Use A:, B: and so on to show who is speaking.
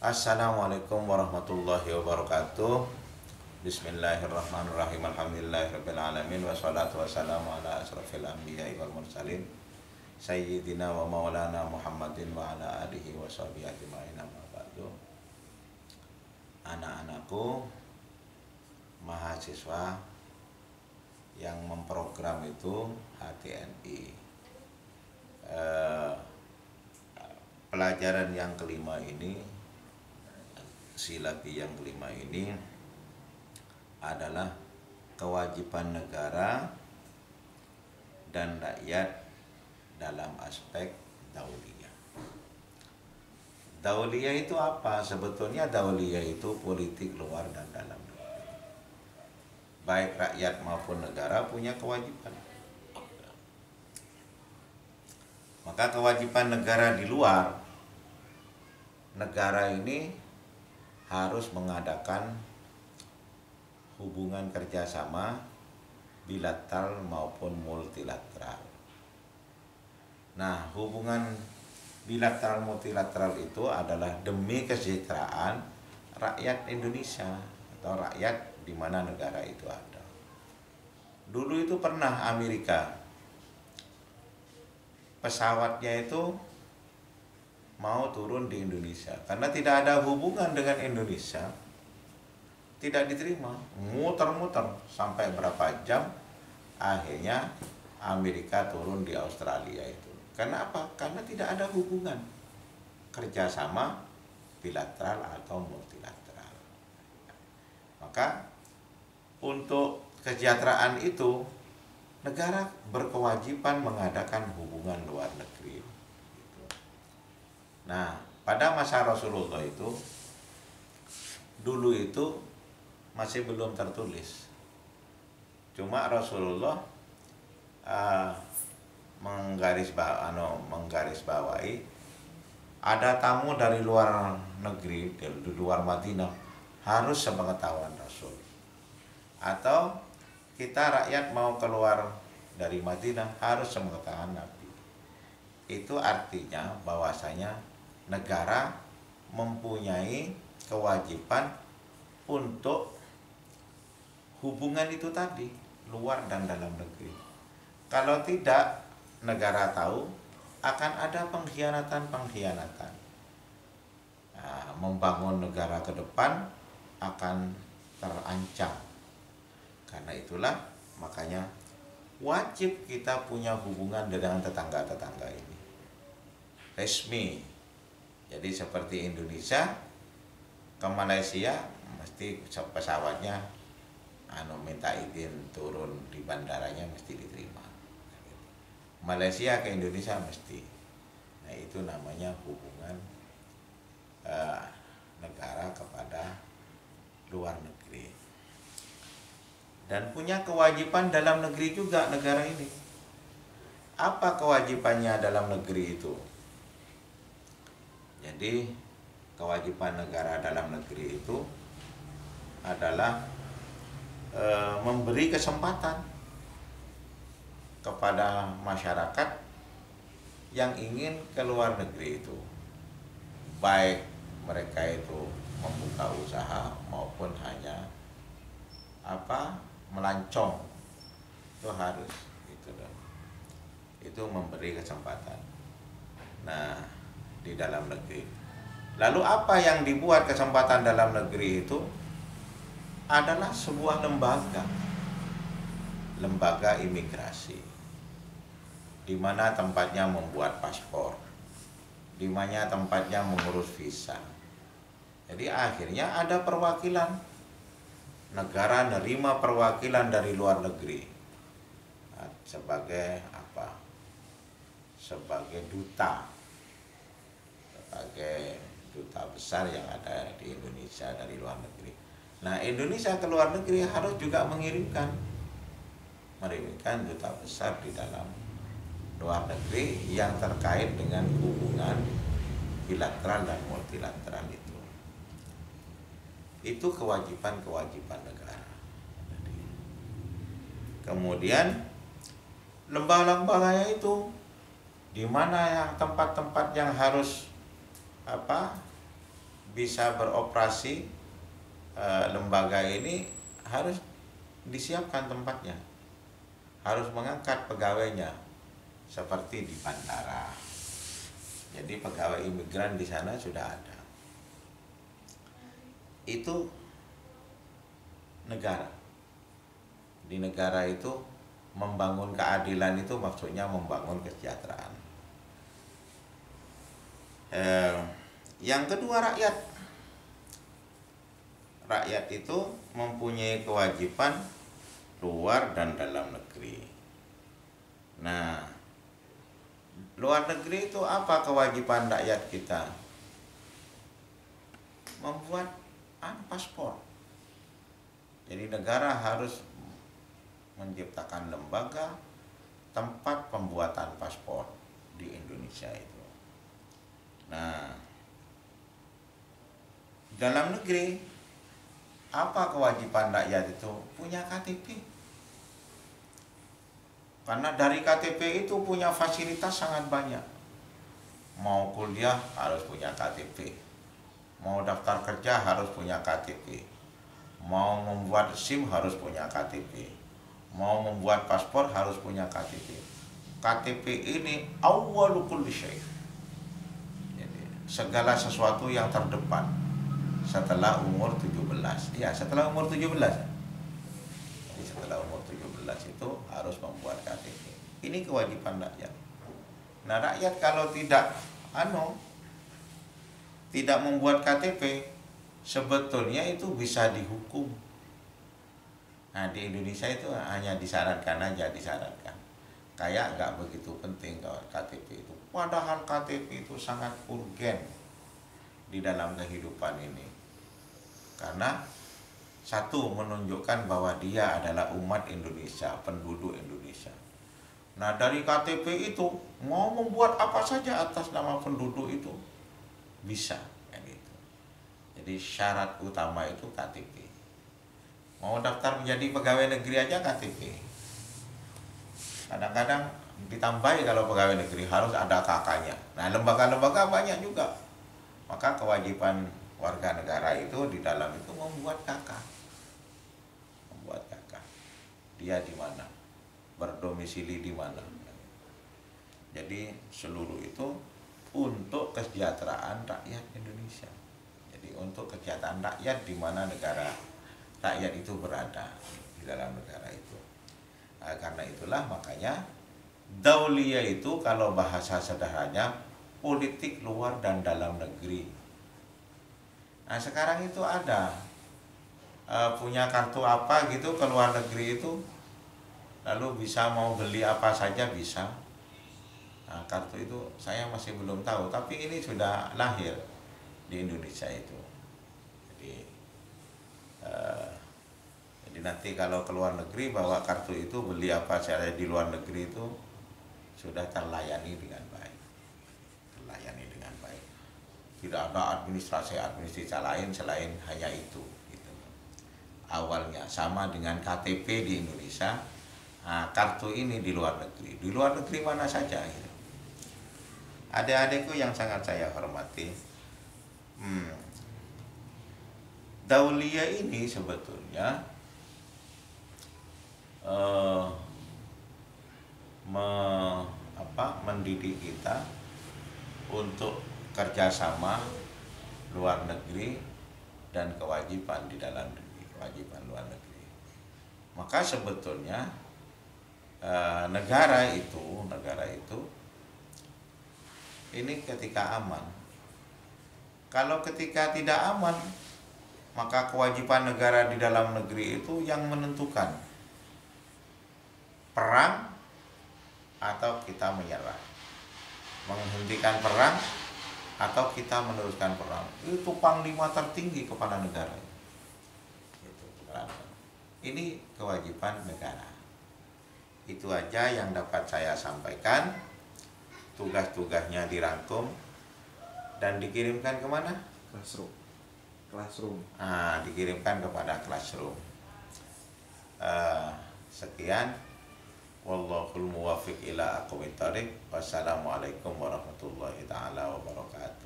A: Assalamualaikum warahmatullahi wabarakatuh. Bismillahirrahmanirrahim. Alhamdulillahirabbil alamin wassalatu wassalamu ala asrofil anbiya'i wal mursalin sayyidina wa maulana Muhammadin wa ala alihi wa sahbihi ajma'in. Amma ba'du. Anak-anakku mahasiswa yang memprogram itu HTNI, pelajaran yang kelima ini, silati yang kelima ini adalah kewajiban negara dan rakyat dalam aspek dauliyah. Dauliyah itu apa? Sebetulnya dauliyah itu politik luar dan dalam negeri. Baik rakyat maupun negara punya kewajiban. Maka kewajiban negara di luar, negara ini harus mengadakan hubungan kerjasama bilateral maupun multilateral. Nah, hubungan bilateral multilateral itu adalah demi kesejahteraan rakyat Indonesia atau rakyat di mana negara itu ada. Dulu itu pernah Amerika pesawatnya itu mau turun di Indonesia karena tidak ada hubungan dengan Indonesia, tidak diterima, muter-muter sampai berapa jam, akhirnya Amerika turun di Australia itu. Karena apa? Karena tidak ada hubungan kerjasama bilateral atau multilateral. Maka untuk kesejahteraan itu negara berkewajiban mengadakan hubungan luar negeri. Nah, pada masa Rasulullah itu, dulu itu masih belum tertulis. Cuma Rasulullah menggarisbawahi ada tamu dari luar negeri, dari luar Madinah, harus sepengetahuan Rasul. Atau kita rakyat mau keluar dari Madinah harus sepengetahuan Nabi. Itu artinya bahwasanya negara mempunyai kewajiban untuk hubungan itu tadi, luar dan dalam negeri. Kalau tidak, negara tahu akan ada pengkhianatan. Nah, membangun negara ke depan akan terancam. Karena itulah makanya wajib kita punya hubungan dengan tetangga-tetangga ini resmi. Jadi seperti Indonesia ke Malaysia mesti pesawatnya minta izin turun di bandaranya mesti diterima. Malaysia ke Indonesia mesti. Nah, itu namanya hubungan negara kepada luar negeri. Dan punya kewajiban dalam negeri juga negara ini. Apa kewajibannya dalam negeri itu? Jadi kewajiban negara dalam negeri itu adalah memberi kesempatan kepada masyarakat yang ingin ke luar negeri itu, baik mereka itu membuka usaha maupun hanya melancong, itu harus itu memberi kesempatan. Nah, di dalam negeri. Lalu apa yang dibuat kesempatan dalam negeri itu adalah sebuah lembaga imigrasi, di mana tempatnya membuat paspor, di mana tempatnya mengurus visa. Jadi akhirnya ada perwakilan, negara nerima perwakilan dari luar negeri sebagai sebagai duta, sebagai duta besar yang ada di Indonesia dari luar negeri. Nah, Indonesia ke luar negeri harus juga mengirimkan duta besar di dalam luar negeri yang terkait dengan hubungan bilateral dan multilateral itu. Itu kewajiban negara. Kemudian lembaga-lembaganya itu di mana yang tempat-tempat yang harus bisa beroperasi, lembaga ini harus disiapkan tempatnya, harus mengangkat pegawainya seperti di bandara. Jadi pegawai imigran di sana sudah ada. Itu negara. Di negara itu membangun keadilan itu maksudnya membangun kesejahteraan. Yang kedua, rakyat. Rakyat itu mempunyai kewajiban luar dan dalam negeri. Nah, luar negeri itu apa kewajiban rakyat kita? Membuat paspor. Jadi negara harus menciptakan lembaga tempat pembuatan paspor di Indonesia itu. Nah, dalam negeri apa kewajiban rakyat itu? Punya KTP. Karena dari KTP itu punya fasilitas sangat banyak. Mau kuliah harus punya KTP. Mau daftar kerja harus punya KTP. Mau membuat SIM harus punya KTP. Mau membuat paspor harus punya KTP. KTP ini awwalu kulli syai'. Jadi, segala sesuatu yang terdepan setelah umur 17. Ya, setelah umur 17. Jadi setelah umur 17 itu harus membuat KTP. Ini kewajiban rakyat. Nah, rakyat kalau tidak tidak membuat KTP, sebetulnya itu bisa dihukum. Nah, di Indonesia itu hanya disarankan aja, disarankan. Kayak nggak begitu penting kalau KTP itu. Padahal KTP itu sangat urgen di dalam kehidupan ini. Karena satu, menunjukkan bahwa dia adalah umat Indonesia, penduduk Indonesia. Nah, dari KTP itu mau membuat apa saja atas nama penduduk itu bisa, kayak gitu. Jadi syarat utama itu KTP. Mau daftar menjadi pegawai negeri aja KTP. Kadang-kadang ditambahi kalau pegawai negeri harus ada KK-nya. Nah, lembaga-lembaga banyak juga. Maka kewajiban warga negara itu di dalam itu membuat KK. Membuat KK. Dia di mana? Berdomisili di mana? Jadi seluruh itu untuk kesejahteraan rakyat Indonesia. Jadi untuk kesejahteraan rakyat di mana negara rakyat itu berada di dalam negara itu. Nah, karena itulah makanya Dauliyah itu kalau bahasa sederhananya politik luar dan dalam negeri. Nah, sekarang itu ada punya kartu apa gitu ke luar negeri itu, lalu bisa mau beli apa saja bisa. Nah, kartu itu saya masih belum tahu, tapi ini sudah lahir di Indonesia itu. Jadi nanti kalau ke luar negeri bawa kartu itu, beli apa saja di luar negeri itu sudah terlayani dengan baik. Terlayani dengan baik. Tidak ada administrasi lain selain hanya itu. Gitu. Awalnya sama dengan KTP di Indonesia. Nah, kartu ini di luar negeri. Di luar negeri mana saja. Gitu. Adik-adikku yang sangat saya hormati. Dauliyah ini sebetulnya mendidik kita untuk kerjasama luar negeri dan kewajiban di dalam negeri, kewajiban luar negeri. Maka sebetulnya negara itu ini ketika aman. Kalau ketika tidak aman, maka kewajiban negara di dalam negeri itu yang menentukan perang atau kita menyerah, menghentikan perang atau kita meneruskan perang. Itu panglima tertinggi kepala negara. Ini kewajiban negara. Itu aja yang dapat saya sampaikan. Tugas-tugasnya dirangkum dan dikirimkan kemana? Classroom. Dikirimkan kepada Classroom. Sekian. Wallahul muwaffiq ila aqwamit thoriq. Wassalamualaikum warahmatullahi taala wabarakatuh.